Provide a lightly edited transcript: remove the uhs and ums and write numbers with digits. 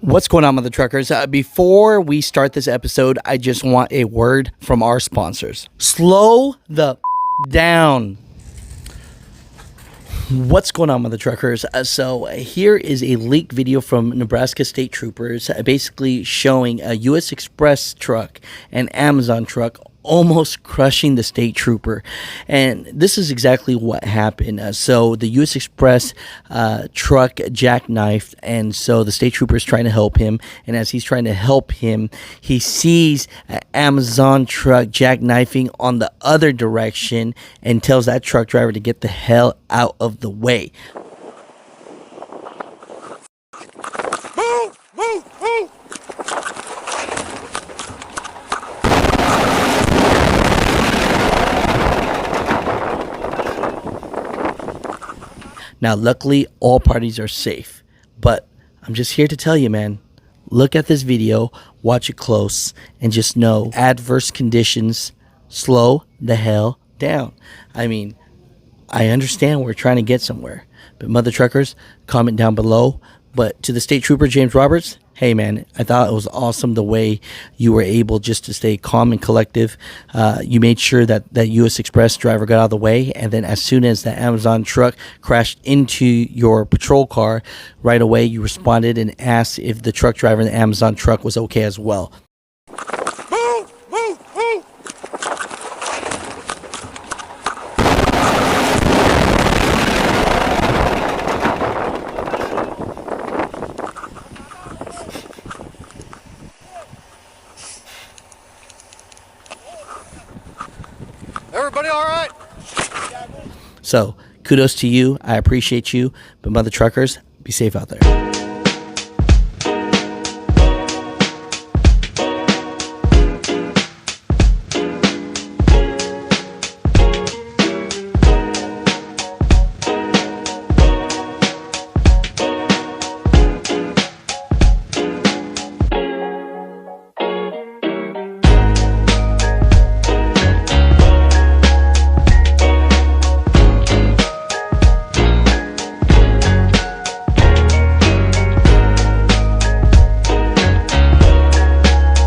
What's going on, Mother Truckers? Before we start this episode, I just want a word from our sponsors. Slow the down. What's going on, Mother Truckers? So here is a leaked video from Nebraska State Troopers, basically showing a U.S. Express truck and Amazon truck almost crushing the state trooper. And this is exactly what happened. So the U.S. Express truck jackknifed, and so the state trooper is trying to help him. And as he's trying to help him, he sees an Amazon truck jackknifing on the other direction and tells that truck driver to get the hell out of the way. Now, luckily, all parties are safe, but I'm just here to tell you, man, look at this video, watch it close, and just know adverse conditions slow the hell down. I mean, I understand we're trying to get somewhere, but Mother Truckers, comment down below. But to the State Trooper, James Roberts, hey, man, I thought it was awesome the way you were able just to stay calm and collective. You made sure that that U.S. Express driver got out of the way, and then as soon as the Amazon truck crashed into your patrol car, right away you responded and asked if the truck driver in the Amazon truck was okay as well. Everybody all right? So kudos to you. I appreciate you. But Mother Truckers, be safe out there.